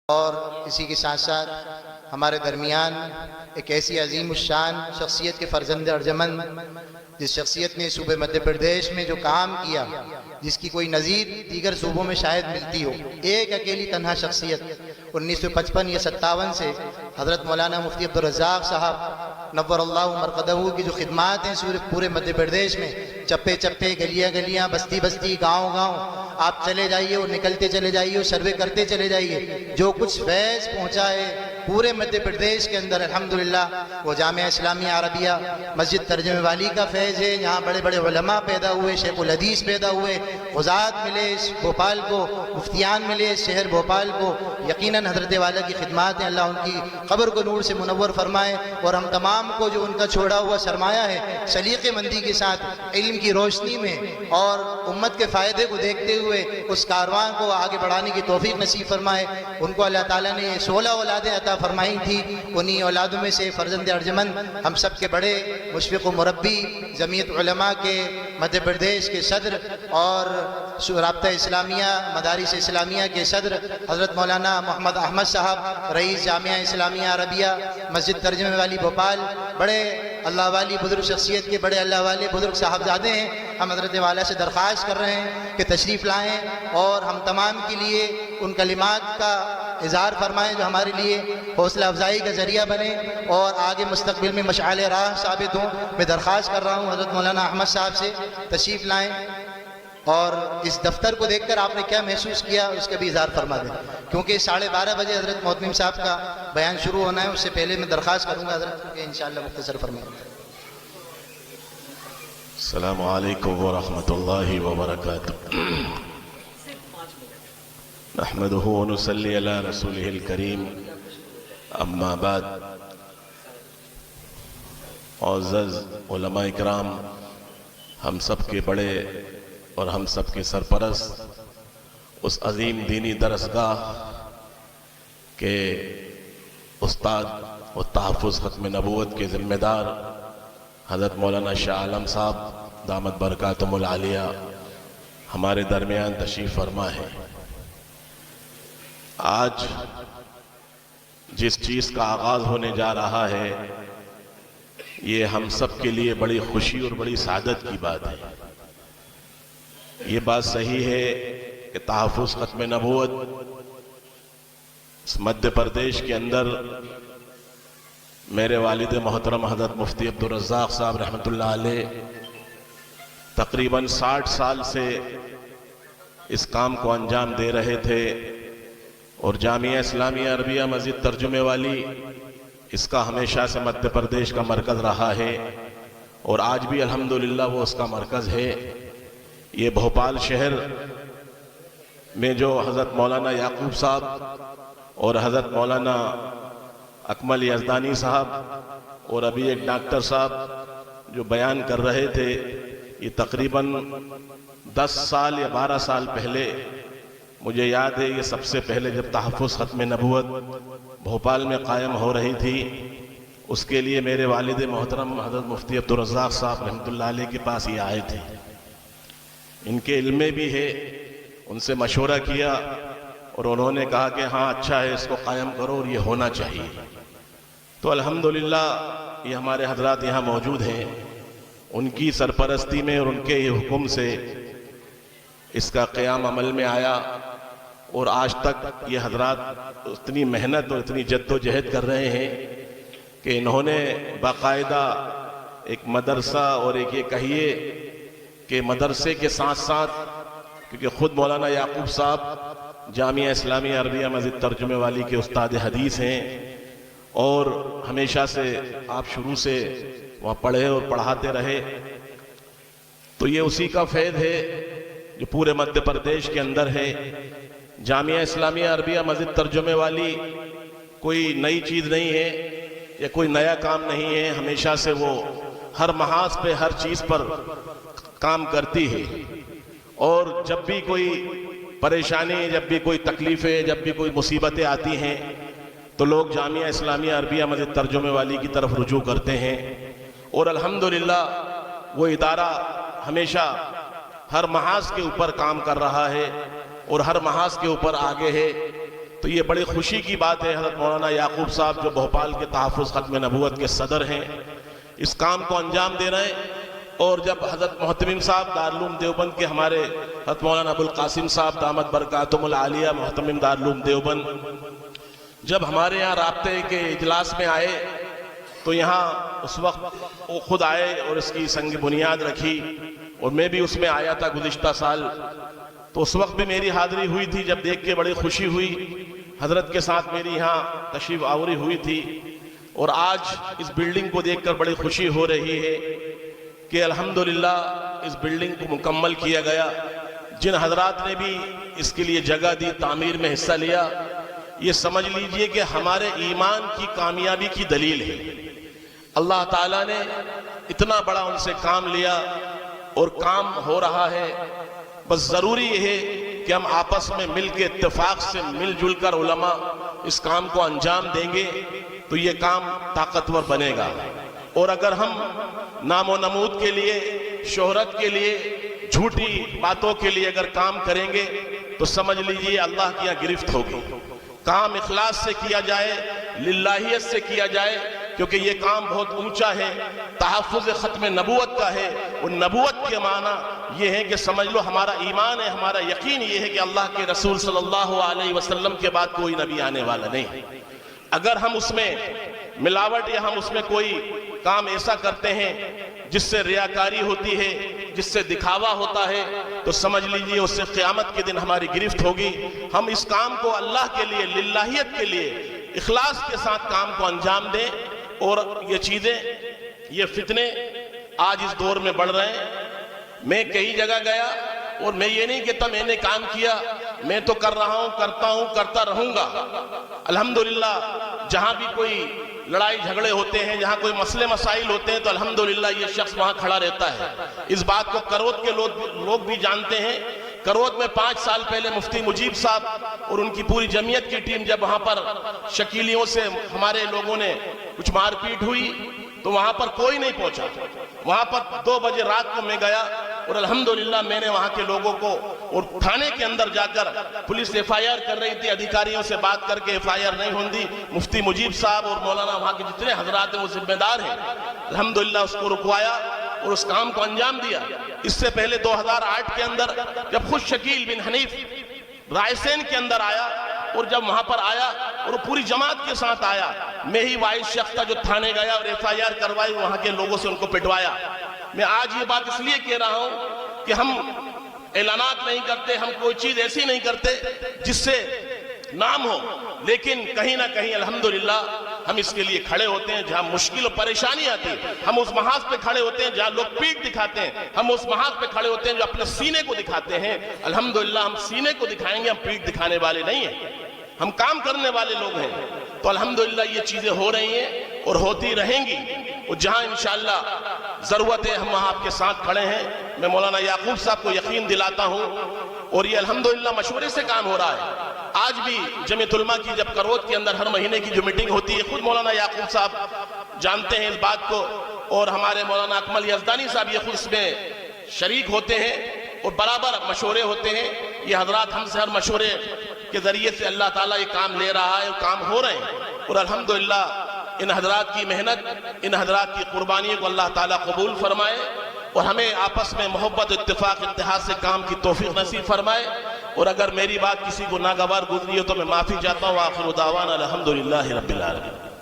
اور اسی کے ساتھ ساتھ ہمارے درمیان ایک ایسی عظیم الشان شخصیت کے فرزند ارجمند، جس شخصیت نے صوبے مدھیہ پردیش میں جو کام کیا، جس کی کوئی نظیر دیگر صوبوں میں شاید ملتی ہو، ایک اکیلی تنہا شخصیت 1955 یا 57 سے حضرت مولانا مفتی عبدالرزاق صاحب نور اللہ مرقدہ کی جو خدمات ہیں پورے مدھیہ پردیش میں، چپے چپے، گلیاں گلیاں، بستی بستی، گاؤں گاؤں، آپ چلے جائیے اور نکلتے چلے جائیے اور سروے کرتے چلے جائیے، جو کچھ فیض پہنچا ہے پورے مدھیہ پردیش کے اندر الحمدللہ، وہ جامعہ اسلامیہ عربیہ مسجد ترجمہ والی کا فیض ہے۔ یہاں بڑے بڑے علماء پیدا ہوئے، شیخ الحدیث پیدا ہوئے، قضات ملے اس بھوپال کو، مفتیان ملے اس شہر بھوپال کو۔ یقیناً حضرت والا کی خدمات ہیں، اللہ ان کی قبر کو نور سے منور فرمائے، اور ہم تمام کو جو ان کا چھوڑا ہوا سرمایہ ہے سلیقے مندی کے ساتھ علم کی روشنی میں اور امت کے فائدے کو دیکھتے ہوئے اس کاروان کو آگے بڑھانے کی توفیق نصیب فرمائے۔ ان کو اللہ تعالیٰ نے 16 اولادیں عطا فرمائی تھی، انہی اولادوں میں سے فرزند ارجمند ہم سب کے بڑے مشفق و مربی، جمعیت علماء کے مدھیہ پردیش کے صدر اور رابطہ اسلامیہ مدارس اسلامیہ کے صدر حضرت مولانا محمد احمد صاحب، رئیس جامعہ اسلامیہ عربیہ مسجد ترجمہ والی بھوپال، بڑے اللہ والی بزرگ شخصیت کے بڑے اللہ والے بزرگ صاحبزادے ہیں۔ ہم حضرت والا سے درخواست کر رہے ہیں کہ تشریف لائیں اور ہم تمام کے لیے ان کلمات کا اظہار فرمائیں جو ہمارے لیے حوصلہ افزائی کا ذریعہ بنے اور آگے مستقبل میں مشعل راہ ثابت ہوں۔ میں درخواست کر رہا ہوں حضرت مولانا احمد صاحب سے تشریف لائیں، اور اس دفتر کو دیکھ کر آپ نے کیا محسوس کیا اس کا بھی اظہار فرما دیں، کیونکہ 12:30 بجے حضرت محتمم صاحب کا بیان شروع ہونا ہے۔ اس سے پہلے میں درخواست کروں گا حضرت کہ انشاءاللہ مختصر فرمائیں۔ السلام علیکم ورحمۃ اللہ وبرکاتہ۔ نحمده ونصلی علی رسولہ الکریم، اما بعد۔ معزز علماء اکرام، ہم سب کے بڑے اور ہم سب کے سرپرست، اس عظیم دینی درسگاہ کے استاد و تحفظ ختم نبوت کے ذمہ دار حضرت مولانا شاہ عالم صاحب دامت برکاتہم العالیہ ہمارے درمیان تشریف فرما ہے۔ آج جس چیز کا آغاز ہونے جا رہا ہے، یہ ہم سب کے لیے بڑی خوشی اور بڑی سعادت کی بات ہے۔ یہ بات صحیح ہے کہ تحفظ ختم نبوت اس مدھیہ پردیش کے اندر میرے والد محترم حضرت مفتی عبدالرزاق صاحب رحمۃ اللہ علیہ تقریباً 60 سال سے اس کام کو انجام دے رہے تھے، اور جامعہ اسلامیہ عربیہ مسجد ترجمے والی اس کا ہمیشہ سے مدھیہ پردیش کا مرکز رہا ہے، اور آج بھی الحمدللہ وہ اس کا مرکز ہے۔ یہ بھوپال شہر میں جو حضرت مولانا یعقوب صاحب اور حضرت مولانا اکمل یزدانی صاحب اور ابھی ایک ڈاکٹر صاحب جو بیان کر رہے تھے، یہ تقریباً 10 سال یا 12 سال پہلے، مجھے یاد ہے یہ سب سے پہلے جب تحفظ ختم نبوت بھوپال میں قائم ہو رہی تھی، اس کے لیے میرے والد محترم حضرت مفتی عبدالرزاق صاحب رحمۃ اللہ علیہ کے پاس یہ آئے تھے۔ ان کے علم میں بھی ہے، ان سے مشورہ کیا اور انہوں نے کہا کہ ہاں اچھا ہے، اس کو قائم کرو اور یہ ہونا چاہیے۔ تو الحمدللہ یہ ہمارے حضرات یہاں موجود ہیں، ان کی سرپرستی میں اور ان کے حکم سے اس کا قیام عمل میں آیا، اور آج تک یہ حضرات اتنی محنت اور اتنی جد و جہد کر رہے ہیں کہ انہوں نے باقاعدہ ایک مدرسہ، اور ایک یہ کہیے کہ مدرسے کے ساتھ ساتھ، کیونکہ خود مولانا یعقوب صاحب جامعہ اسلامیہ عربیہ مسجد ترجمے والی کے استاد حدیث ہیں، اور ہمیشہ سے آپ شروع سے وہاں پڑھے اور پڑھاتے رہے، تو یہ اسی کا فیض ہے جو پورے مدھیہ پردیش کے اندر ہے۔ جامعہ اسلامیہ عربیہ مسجد ترجمے والی کوئی نئی چیز نہیں ہے یا کوئی نیا کام نہیں ہے، ہمیشہ سے وہ ہر محاذ پہ ہر چیز پر کام کرتی ہے، اور جب بھی کوئی پریشانی، جب بھی کوئی تکلیفیں، جب بھی کوئی مصیبتیں آتی ہیں تو لوگ جامعہ اسلامیہ عربیہ مسجد ترجمے والی کی طرف رجوع کرتے ہیں، اور الحمدللہ وہ ادارہ ہمیشہ ہر محاذ کے اوپر کام کر رہا ہے اور ہر محاذ کے اوپر آگے ہے۔ تو یہ بڑی خوشی کی بات ہے، حضرت مولانا یعقوب صاحب جو بھوپال کے تحفظ ختم نبوت کے صدر ہیں اس کام کو انجام دے رہے ہیں۔ اور جب حضرت محتمم صاحب دارالعلوم دیوبند کے ہمارے حضرت مولانا ابوالقاسم صاحب دامت برکاتہم العالیہ محتمم دارالعلوم دیوبند جب ہمارے یہاں رابطے کے اجلاس میں آئے تو یہاں اس وقت وہ خود آئے اور اس کی سنگ بنیاد رکھی، اور میں بھی اس میں آیا تھا گزشتہ سال، تو اس وقت بھی میری حاضری ہوئی تھی۔ جب دیکھ کے بڑی خوشی ہوئی، حضرت کے ساتھ میری یہاں تشریف آوری ہوئی تھی، اور آج اس بلڈنگ کو دیکھ کر بڑی خوشی ہو رہی ہے کہ الحمدللہ اس بلڈنگ کو مکمل کیا گیا۔ جن حضرات نے بھی اس کے لیے جگہ دی، تعمیر میں حصہ لیا، یہ سمجھ لیجئے کہ ہمارے ایمان کی کامیابی کی دلیل ہے۔ اللہ تعالیٰ نے اتنا بڑا ان سے کام لیا اور کام ہو رہا ہے۔ بس ضروری یہ ہے کہ ہم آپس میں مل کے اتفاق سے مل جل کر علماء اس کام کو انجام دیں گے تو یہ کام طاقتور بنے گا۔ اور اگر ہم نام و نمود کے لیے، شہرت کے لیے، جھوٹی باتوں کے لیے اگر کام کریں گے تو سمجھ لیجئے اللہ کی یہاں گرفت ہوگی۔ کام اخلاص سے کیا جائے، للہیت سے کیا جائے، کیونکہ یہ کام بہت اونچا ہے، تحفظ ختم نبوت کا ہے۔ اور نبوت کے معنی یہ ہے کہ سمجھ لو ہمارا ایمان ہے، ہمارا یقین یہ ہے کہ اللہ کے رسول صلی اللہ علیہ وسلم کے بعد کوئی نبی آنے والا نہیں۔ اگر ہم اس میں ملاوٹ یا ہم اس میں کوئی کام ایسا کرتے ہیں جس سے ریاکاری ہوتی ہے، جس سے دکھاوا ہوتا ہے، تو سمجھ لیجئے اس سے قیامت کے دن ہماری گرفت ہوگی۔ ہم اس کام کو اللہ کے لیے، للہیت کے لیے، اخلاص کے ساتھ کام کو انجام دیں۔ اور یہ چیزیں، یہ فتنے آج اس دور میں بڑھ رہے ہیں۔ میں کئی جگہ گیا اور میں یہ نہیں کہتا میں نے کام کیا، میں تو کر رہا ہوں، کرتا ہوں، کرتا رہوں گا۔ الحمدللہ جہاں بھی کوئی لڑائی جھگڑے ہوتے ہیں، جہاں کوئی مسئلے مسائل ہوتے ہیں تو الحمدللہ یہ شخص وہاں کھڑا رہتا ہے۔ اس بات کو کرود کے لوگ بھی جانتے ہیں۔ کرود میں 5 سال پہلے مفتی مجیب صاحب اور ان کی پوری جمعیت کی ٹیم جب وہاں پر شکیلیوں سے ہمارے لوگوں نے کچھ مار پیٹ ہوئی تو وہاں پر کوئی نہیں پہنچا۔ وہاں پر 2 بجے رات کو میں گیا اور الحمدللہ میں نے وہاں کے لوگوں کو، اور تھانے کے اندر جا کر پولیس FIR کر رہی تھی، ادھیکاریوں سے بات کر کے FIR نہیں ہوندی۔ مفتی مجیب صاحب اور مولانا وہاں کے جتنے حضرات ہیں وہ ذمہ دار ہیں، الحمدللہ اس کو رکوایا اور اس کام کو انجام دیا۔ اس سے پہلے 2008 کے اندر جب خود شکیل بن حنیف رائے سین کے اندر آیا، اور جب وہاں پر آیا اور پوری جماعت کے ساتھ آیا، میں ہی واحد شخص تھا جو تھانے گیا اور FIR کروائی، وہاں کے لوگوں سے ان کو پٹوایا۔ میں آج یہ بات اس لیے کہہ رہا ہوں کہ ہم اعلانات نہیں کرتے، ہم کوئی چیز ایسی نہیں کرتے جس سے نام ہو، لیکن کہیں نہ کہیں الحمدللہ ہم اس کے لیے کھڑے ہوتے ہیں۔ جہاں مشکل و پریشانی آتی ہے ہم اس محاذ پہ کھڑے ہوتے ہیں، جہاں لوگ پیٹ دکھاتے ہیں ہم اس محاذ پہ کھڑے ہوتے ہیں جو اپنے سینے کو دکھاتے ہیں۔ الحمدللہ ہم سینے کو دکھائیں گے، ہم پیٹ دکھانے والے نہیں ہیں، ہم کام کرنے والے لوگ ہیں۔ تو الحمدللہ یہ چیزیں ہو رہی ہیں اور ہوتی رہیں گی، اور جہاں انشاءاللہ ضرورت ہے ہم وہاں آپ کے ساتھ کھڑے ہیں۔ میں مولانا یعقوب صاحب کو یقین دلاتا ہوں، اور یہ الحمدللہ مشورے سے کام ہو رہا ہے۔ آج بھی جمعیت علماء کی جب کرود کے اندر ہر مہینے کی جو میٹنگ ہوتی ہے، خود مولانا یعقوب صاحب جانتے ہیں اس بات کو، اور ہمارے مولانا اکمل یزدانی صاحب یہ خود اس میں شریک ہوتے ہیں، اور برابر مشورے ہوتے ہیں۔ یہ حضرات ہم سے ہر مشورے کے ذریعے سے اللہ تعالیٰ یہ کام لے رہا ہے اور کام ہو رہے ہیں، اور الحمدللہ ان حضرات کی محنت، ان حضرات کی قربانی کو اللہ تعالیٰ قبول فرمائے، اور ہمیں آپس میں محبت، اتفاق، اتحاد سے کام کی توفیق نصیب فرمائے۔ اور اگر میری بات کسی کو ناگوار گزری ہو تو میں معافی چاہتا ہوں۔ آخر دعوانا الحمدللہ رب العالمین۔